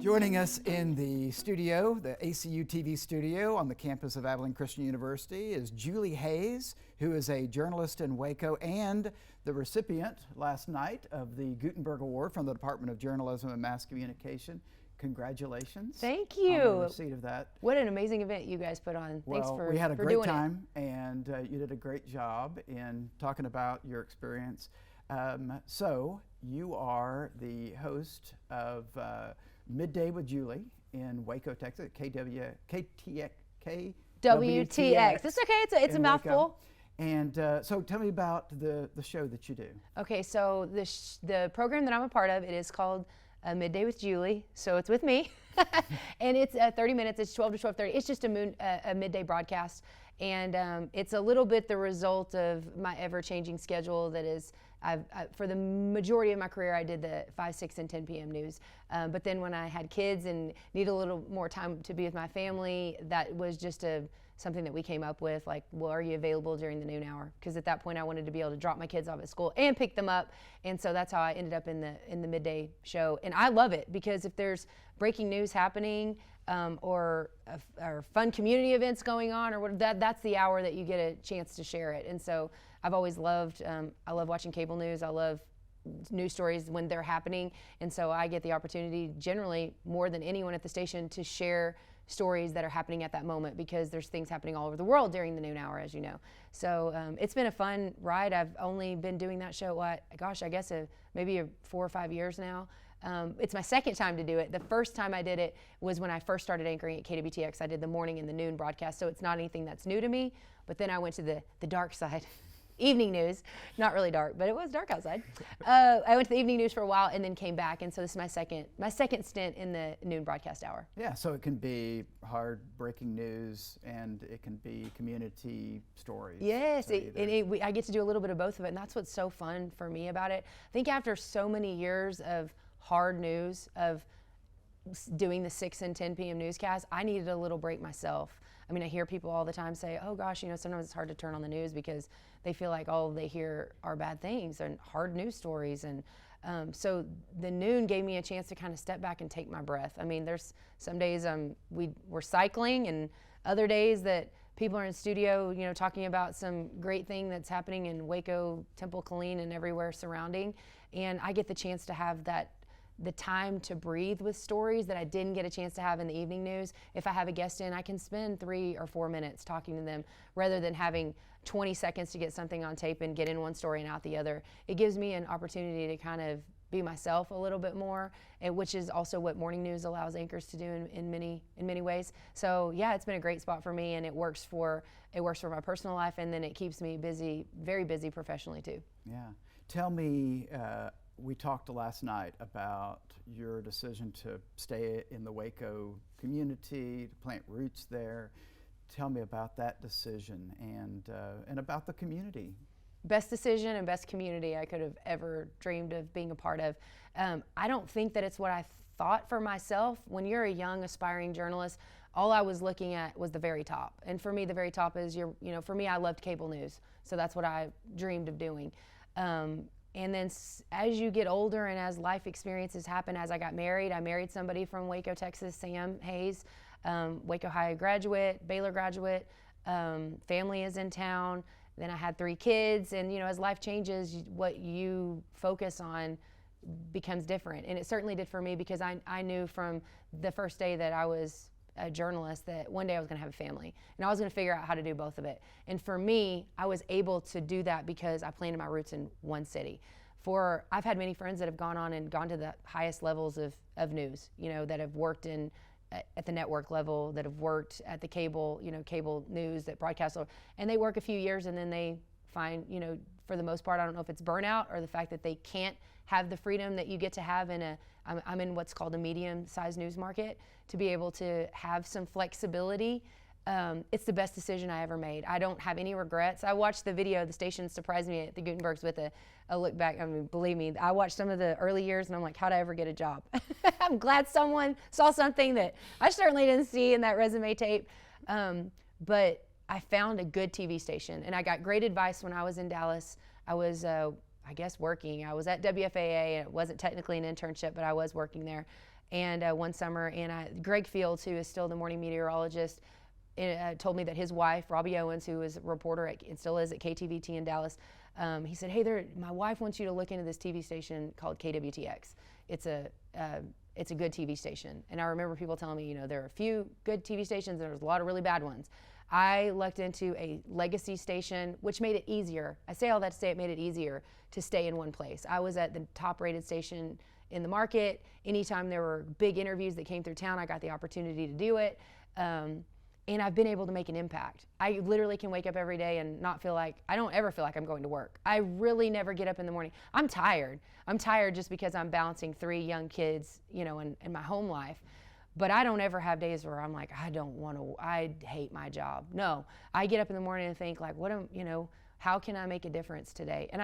Joining us in the studio, the ACU TV studio on the campus of Abilene Christian University, is Julie Hays, who is a journalist in Waco and the recipient last night of the Gutenberg Award from the Department of Journalism and Mass Communication. Congratulations. Thank you. On the receipt of that. What an amazing event you guys put on. Thanks for doing it. Well, we had a great time, and you did a great job in talking about your experience. So you are the host of Midday with Julie in Waco, Texas, KWTX. It's okay, it's a mouthful. And so tell me about the show that you do. Okay, so the program that I'm a part of, it is called Midday with Julie, so it's with me. And it's 30 minutes, it's 12 to 12:30. It's just a midday broadcast. And it's a little bit the result of my ever-changing schedule that is, for the majority of my career, I did the 5, 6, and 10 p.m. news. But then when I had kids and needed a little more time to be with my family, that was just something that we came up with, like, well, are you available during the noon hour? Because at that point, I wanted to be able to drop my kids off at school and pick them up. And so that's how I ended up in the midday show. And I love it because if there's breaking news happening, or fun community events going on, or what, that's the hour that you get a chance to share it. And so I've always loved, I love watching cable news. I love news stories when they're happening. And so I get the opportunity, generally more than anyone at the station, to share stories that are happening at that moment, because there's things happening all over the world during the noon hour, as you know. So it's been a fun ride. I've only been doing that show, I guess maybe 4 or 5 years now. It's my second time to do it. The first time I did it was when I first started anchoring at KWTX. I did the morning and the noon broadcast, so it's not anything that's new to me. But then I went to the dark side, evening news. Not really dark, but it was dark outside. I went to the evening news for a while and then came back, and so this is my second stint in the noon broadcast hour. Yeah, so it can be hard breaking news and it can be community stories. Yes, I get to do a little bit of both of it, and that's what's so fun for me about it. I think after so many years of hard news, of doing the 6 and 10 p.m. newscast, I needed a little break myself. I mean, I hear people all the time say, oh gosh, sometimes it's hard to turn on the news because they feel like all they hear are bad things and hard news stories. And so the noon gave me a chance to kind of step back and take my breath. I mean, there's some days we're cycling, and other days that people are in studio, talking about some great thing that's happening in Waco, Temple, Killeen, and everywhere surrounding. And I get the chance to have the time to breathe with stories that I didn't get a chance to have in the evening news. If I have a guest in, I can spend 3 or 4 minutes talking to them rather than having 20 seconds to get something on tape and get in one story and out the other. It gives me an opportunity to kind of be myself a little bit more, which is also what morning news allows anchors to do in many ways. So yeah, it's been a great spot for me, and it works for my personal life, and then it keeps me busy, very busy professionally too. Yeah. Tell me, we talked last night about your decision to stay in the Waco community, to plant roots there. Tell me about that decision and about the community. Best decision and best community I could have ever dreamed of being a part of. I don't think that it's what I thought for myself. When you're a young, aspiring journalist, all I was looking at was the very top. And for me, the very top is for me, I loved cable news. So that's what I dreamed of doing. And then as you get older and as life experiences happen, as I got married, I married somebody from Waco, Texas, Sam Hays, Waco High graduate, Baylor graduate, family is in town. Then I had 3 kids, and as life changes, what you focus on becomes different. And it certainly did for me, because I knew from the first day that I was a journalist that one day I was going to have a family, and I was going to figure out how to do both of it. And for me, I was able to do that because I planted my roots in one city. I've had many friends that have gone to the highest levels of news, that have worked at the network level, that have worked at the cable news, that broadcast, and they work a few years and then they find, for the most part, I don't know if it's burnout or the fact that they can't have the freedom that you get to have I'm in what's called a medium-sized news market, to be able to have some flexibility. It's the best decision I ever made. I don't have any regrets. I watched the video, the station surprised me at the Gutenbergs with a look back. I mean, believe me, I watched some of the early years and I'm like, how'd I ever get a job? I'm glad someone saw something that I certainly didn't see in that resume tape. But I found a good TV station, and I got great advice when I was in Dallas. I was, I guess, working. I was at WFAA, and it wasn't technically an internship, but I was working there. and one summer, and Greg Fields, who is still the morning meteorologist, told me that his wife, Robbie Owens, who is a reporter and still is at KTVT in Dallas, he said, hey, my wife wants you to look into this TV station called KWTX. It's a good TV station. And I remember people telling me, there are a few good TV stations and there's a lot of really bad ones. I lucked into a legacy station, which made it easier. I say all that to say it made it easier to stay in one place. I was at the top rated station in the market. Anytime there were big interviews that came through town, I got the opportunity to do it. And I've been able to make an impact. I literally can wake up every day and I don't ever feel like I'm going to work. I really never get up in the morning. I'm tired. I'm tired just because I'm balancing 3 young kids, in my home life. But I don't ever have days where I'm like, I hate my job. No, I get up in the morning and think like, how can I make a difference today? And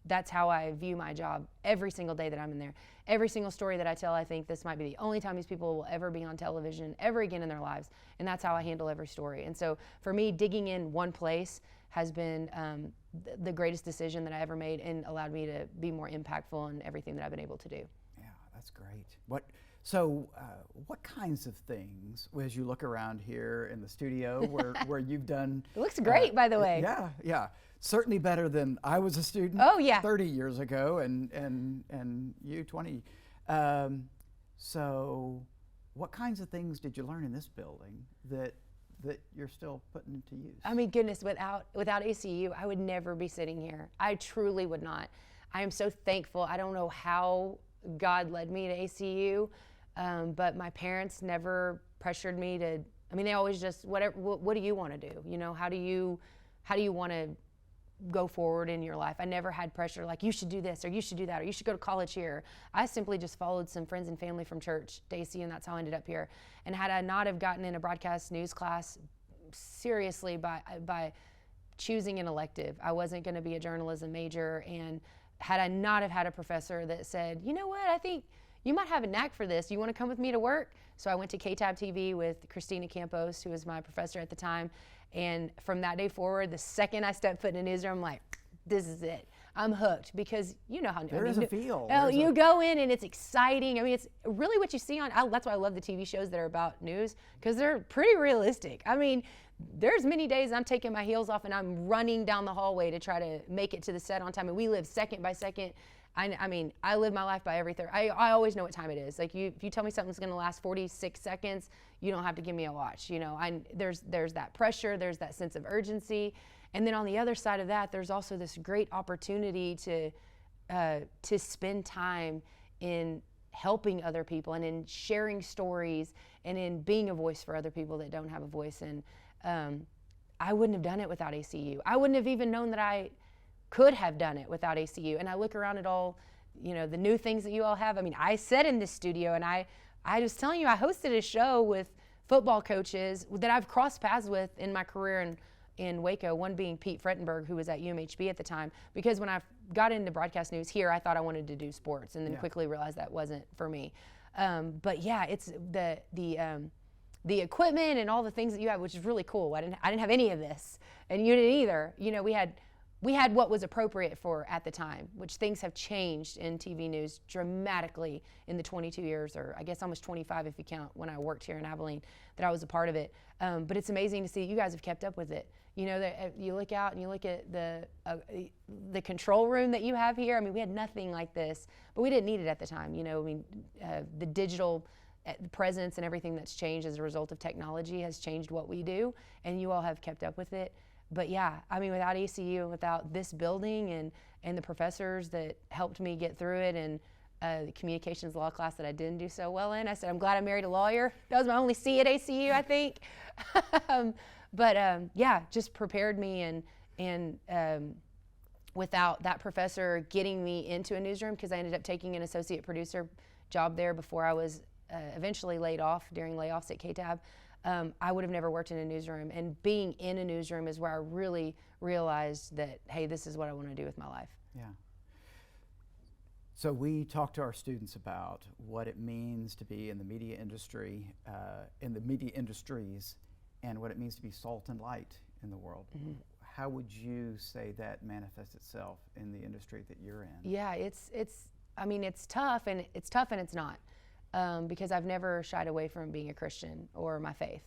that's how I view my job every single day that I'm in there. Every single story that I tell, I think this might be the only time these people will ever be on television ever again in their lives. And that's how I handle every story. And so for me, digging in one place has been the greatest decision that I ever made and allowed me to be more impactful in everything that I've been able to do. Yeah, that's great. What kinds of things, as you look around here in the studio where you've done... It looks great, by the way. Yeah. Certainly better than I was a student 30 years ago and you 20. So what kinds of things did you learn in this building that you're still putting into use? I mean, goodness, without ACU, I would never be sitting here. I truly would not. I am so thankful. I don't know how God led me to ACU, but my parents never pressured me to, they always just, what do you want to do? How do you want to go forward in your life? I never had pressure like you should do this or you should do that or you should go to college here. I simply just followed some friends and family from church to ACU, and that's how I ended up here. And had I not have gotten in a broadcast news class seriously by choosing an elective, I wasn't going to be a journalism major. And had I not have had a professor that said, you know what, I think you might have a knack for this. You want to come with me to work? So I went to KTAB-TV with Christina Campos, who was my professor at the time. And from that day forward, the second I stepped foot in a newsroom, I'm like, this is it. I'm hooked, because you know how there is a feel. You go in and it's exciting. It's really what you see that's why I love the TV shows that are about news, because they're pretty realistic. There's many days I'm taking my heels off and I'm running down the hallway to try to make it to the set on time. And we live second by second. I live my life by every third. I always know what time it is. Like if you tell me something's going to last 46 seconds, you don't have to give me a watch. There's that pressure, there's that sense of urgency, and then on the other side of that, there's also this great opportunity to spend time in helping other people and in sharing stories and in being a voice for other people that don't have a voice. And I wouldn't have done it without ACU. I wouldn't have even known that I could have done it without ACU. And I look around at all, the new things that you all have. I sat in this studio and I was telling you, I hosted a show with football coaches that I've crossed paths with in my career in Waco, one being Pete Frettenberg, who was at UMHB at the time, because when I got into broadcast news here, I thought I wanted to do sports, and then quickly realized that wasn't for me. But yeah, it's the equipment and all the things that you have, which is really cool. I didn't have any of this, and you didn't either. We had what was appropriate for at the time, which things have changed in TV news dramatically in the 22 years, or I guess almost 25 if you count when I worked here in Abilene, that I was a part of it. But it's amazing to see you guys have kept up with it. You look out and you look at the control room that you have here. We had nothing like this, but we didn't need it at the time. The digital presence and everything that's changed as a result of technology has changed what we do, and you all have kept up with it. But yeah, without ACU and without this building and the professors that helped me get through it, and the communications law class that I didn't do so well in, I said, I'm glad I married a lawyer. That was my only C at ACU, I think. Yeah, just prepared me, and without that professor getting me into a newsroom, because I ended up taking an associate producer job there before I was eventually laid off during layoffs at KTAB. I would have never worked in a newsroom, and being in a newsroom is where I really realized that, hey, this is what I want to do with my life. Yeah. So we talk to our students about what it means to be in the media industry, in the media industries, and what it means to be salt and light in the world. Mm-hmm. How would you say that manifests itself in the industry that you're in? Yeah, it's tough, and it's not. because I've never shied away from being a Christian or my faith.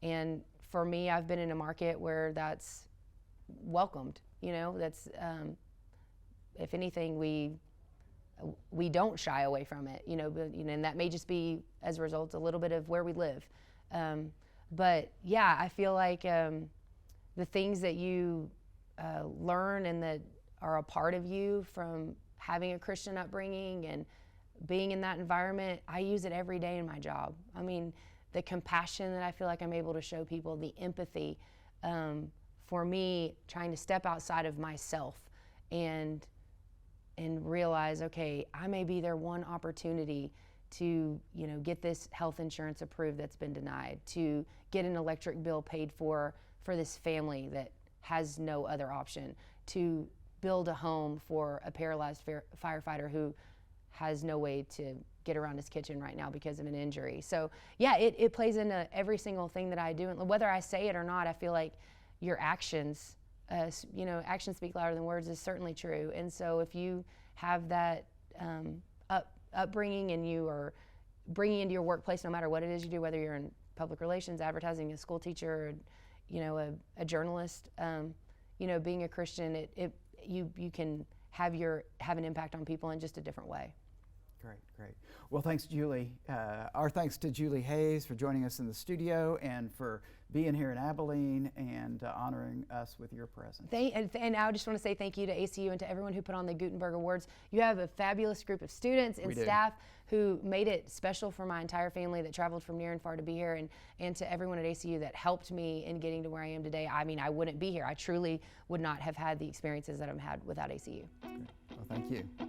And for me, I've been in a market where that's welcomed. You know, that's if anything, we don't shy away from it. And that may just be as a result a little bit of where we live. But yeah, I feel like the things that you learn and that are a part of you from having a Christian upbringing and being in that environment, I use it every day in my job. I mean, the compassion that I feel like I'm able to show people, the empathy, for me, trying to step outside of myself and realize, okay, I may be their one opportunity to, get this health insurance approved that's been denied, to get an electric bill paid for this family that has no other option, to build a home for a paralyzed firefighter who has no way to get around his kitchen right now because of an injury. So yeah, it plays into every single thing that I do. And whether I say it or not, I feel like your actions, actions speak louder than words is certainly true. And so if you have that upbringing and you are bringing into your workplace, no matter what it is you do, whether you're in public relations, advertising, a school teacher, a journalist, being a Christian, you can have an impact on people in just a different way. Great. Well, thanks, Julie. Our thanks to Julie Hays for joining us in the studio and for being here in Abilene and honoring us with your presence. And I just want to say thank you to ACU and to everyone who put on the Gutenberg Awards. You have a fabulous group of students and staff who made it special for my entire family that traveled from near and far to be here, and to everyone at ACU that helped me in getting to where I am today. I mean, I wouldn't be here. I truly would not have had the experiences that I've had without ACU. Well, thank you.